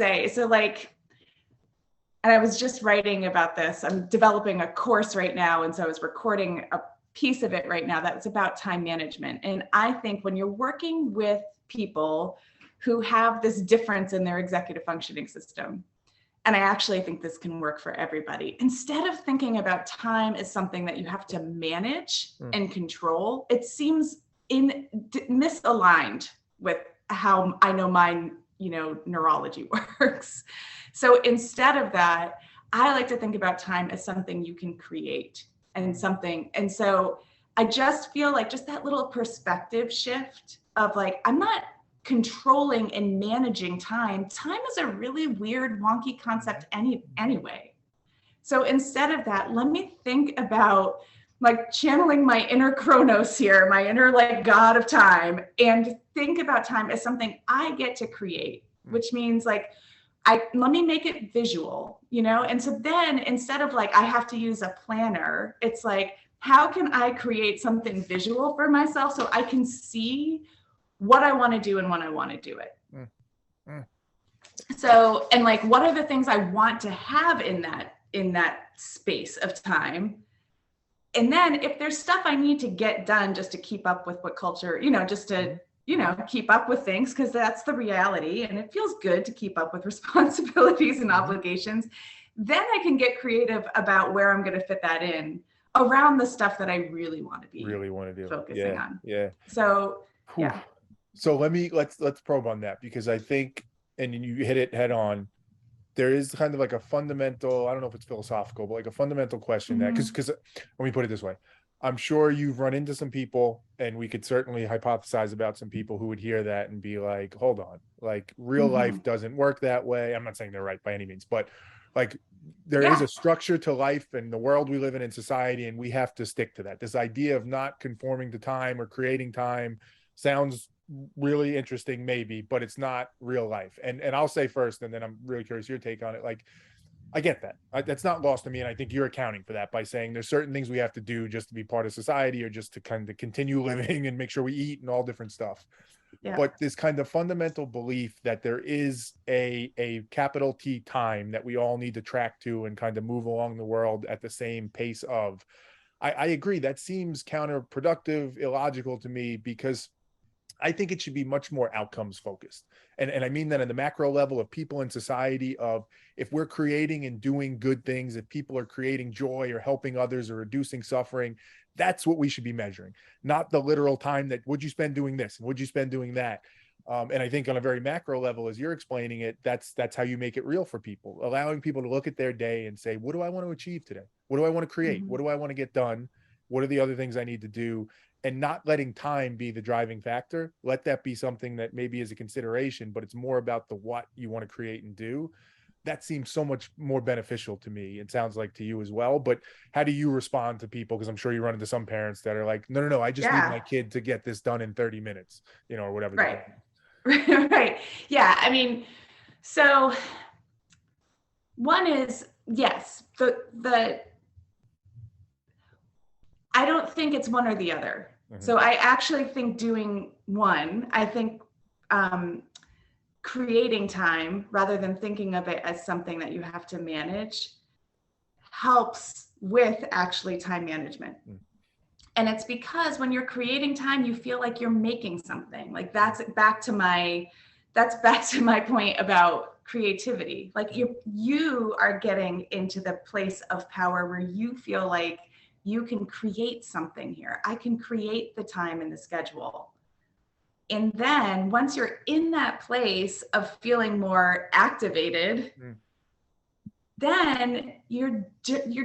say, so like, and I was just writing about this. I'm developing a course right now. And so I was recording a piece of it right now that's about time management. And I think when you're working with people who have this difference in their executive functioning system, and I actually think this can work for everybody, instead of thinking about time as something that you have to manage and control, it seems misaligned with how I know my neurology works. So instead of that, I like to think about time as something you can create and so I just feel like just that little perspective shift of like, I'm not controlling and managing time. Time is a really weird, wonky concept anyway. So instead of that, let me think about like channeling my inner Chronos here, my inner like god of time, and think about time as something I get to create, which means like, let me make it visual, And so then instead of like, I have to use a planner, it's like, how can I create something visual for myself so I can see what I want to do and when I want to do it. So, and like, what are the things I want to have in that space of time? And then if there's stuff I need to get done just to keep up with what culture, just to, keep up with things, because that's the reality. And it feels good to keep up with responsibilities and obligations. Then I can get creative about where I'm going to fit that in around the stuff that I really want to do focusing on. Yeah. So, yeah. So let's probe on that, because I think, and you hit it head on, there is kind of like a fundamental, I don't know if it's philosophical, but like a fundamental question that, because let me put it this way. I'm sure you've run into some people, and we could certainly hypothesize about some people who would hear that and be like, hold on, like real life doesn't work that way. I'm not saying they're right by any means, but like there is a structure to life and the world we live in society, and we have to stick to that. This idea of not conforming to time or creating time sounds really interesting maybe, but it's not real life. And I'll say first, and then I'm really curious your take on it. Like, I get that. That's not lost to me. And I think you're accounting for that by saying there's certain things we have to do just to be part of society, or just to kind of continue living and make sure we eat and all different stuff. Yeah. But this kind of fundamental belief that there is a capital T time that we all need to track to and kind of move along the world at the same pace of, I agree. That seems counterproductive, illogical to me, because I think it should be much more outcomes focused. And I mean that in the macro level of people in society, of if we're creating and doing good things, if people are creating joy or helping others or reducing suffering, that's what we should be measuring, not the literal time that would you spend doing this and would you spend doing that. And I think on a very macro level, as you're explaining it, that's how you make it real for people, allowing people to look at their day and say, what do I want to achieve today? What do I want to create? What do I want to get done? What are the other things I need to do? And not letting time be the driving factor. Let that be something that maybe is a consideration, but it's more about the what you want to create and do. That seems so much more beneficial to me. It sounds like to you as well. But how do you respond to people? Because I'm sure you run into some parents that are like, no, I just need my kid to get this done in 30 minutes, or whatever. Right. Right. Yeah. I mean, so one is, yes, I don't think it's one or the other. So I actually think doing one, I think creating time rather than thinking of it as something that you have to manage helps with actually time management. And it's because when you're creating time, you feel like you're making something. Like that's back to my point about creativity. Like you are getting into the place of power where you feel like you can create something here. I can create the time and the schedule. And then once you're in that place of feeling more activated, then you're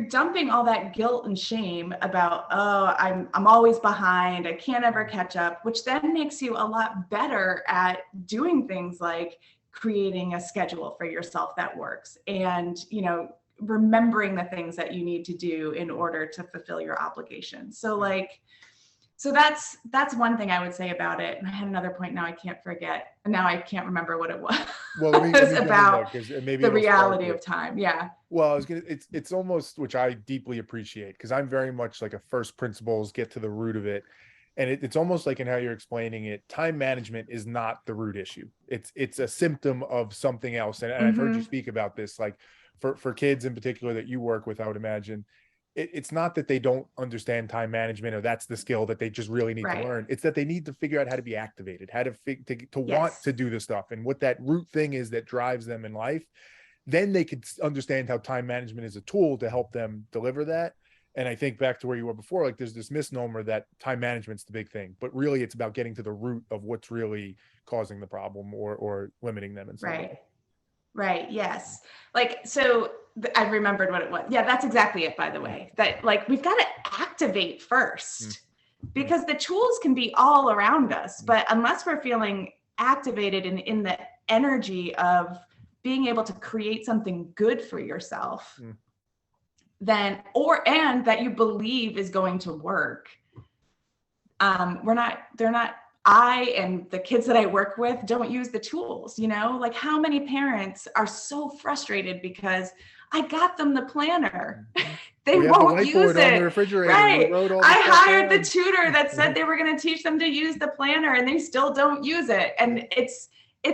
dumping all that guilt and shame about, I'm always behind, I can't ever catch up, which then makes you a lot better at doing things like creating a schedule for yourself that works, and remembering the things that you need to do in order to fulfill your obligations. So that's one thing I would say about it. And I had another point, now I can't forget. Now I can't remember what it was. Well, let me about maybe the reality of time. Yeah. Well, it's almost, which I deeply appreciate, because I'm very much like a first principles, get to the root of it. And it's almost like in how you're explaining it, time management is not the root issue. It's a symptom of something else. And I've heard you speak about this, like for kids in particular that you work with, I would imagine it's not that they don't understand time management or that's the skill that they just really need to learn. It's that they need to figure out how to be activated, how to want to do the stuff, and what that root thing is that drives them in life. Then they could understand how time management is a tool to help them deliver that. And I think back to where you were before, like there's this misnomer that time management's the big thing, but really it's about getting to the root of what's really causing the problem or limiting them in some way. Right. Yes. Like, so I remembered what it was. Yeah, that's exactly it, by the way, that like, we've got to activate first because the tools can be all around us, but unless we're feeling activated and in the energy of being able to create something good for yourself, then, and that you believe is going to work, they're not, I and the kids that I work with don't use the tools, you know, like how many parents are so frustrated because I got them the planner. They won't use it. Right. I hired the tutor that said they were going to teach them to use the planner and they still don't use it. And it's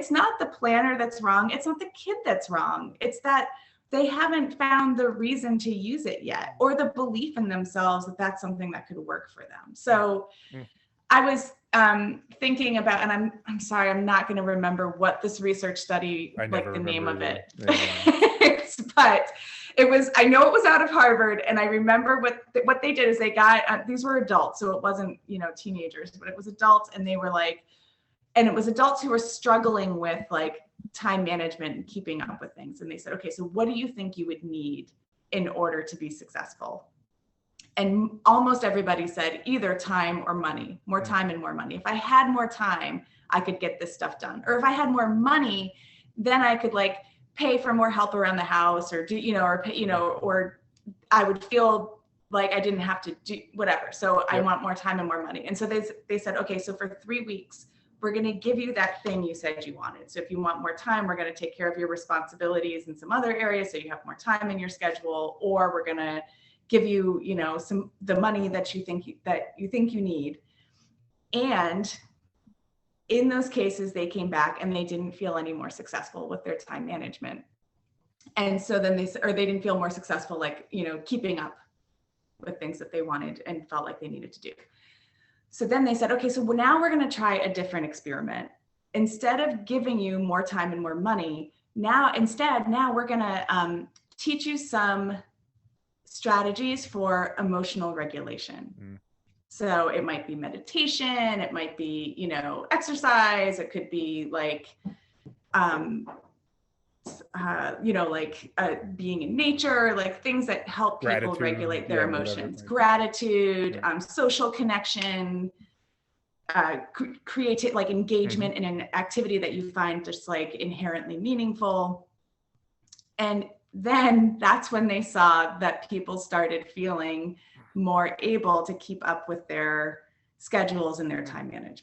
not the planner that's wrong. It's not the kid that's wrong. It's that they haven't found the reason to use it yet, or the belief in themselves that that's something that could work for them. So I was thinking about, and I'm sorry, I'm not going to remember what this research study, like the name of it, but it was, I know it was out of Harvard. And I remember what they did is they got, these were adults. So it wasn't, you know, teenagers, but it was adults. And they were like, and it was adults who were struggling with like time management and keeping up with things. And they said, okay, so what do you think you would need in order to be successful? And almost everybody said either time or money, more time and more money. If I had more time, I could get this stuff done. Or if I had more money, then I could like pay for more help around the house or do, you know, or pay, you know, or I would feel like I didn't have to do whatever. So I want more time and more money. And so they said, okay, so for 3 weeks, we're going to give you that thing you said you wanted. So if you want more time, we're going to take care of your responsibilities in some other areas so you have more time in your schedule, or we're going to give you, you know, the money that you think you need. And in those cases, they came back and they didn't feel any more successful with their time management. And so then they didn't feel more successful, like, you know, keeping up with things that they wanted and felt like they needed to do. So then they said, okay, so now we're going to try a different experiment. Instead of giving you more time and more money, now we're going to teach you some strategies for emotional regulation. So it might be meditation, it might be, you know, exercise, it could be like, you know, like being in nature, like things that help people regulate their emotions, gratitude, social connection, create like engagement in an activity that you find just like inherently meaningful. And then that's when they saw that people started feeling more able to keep up with their schedules and their time management.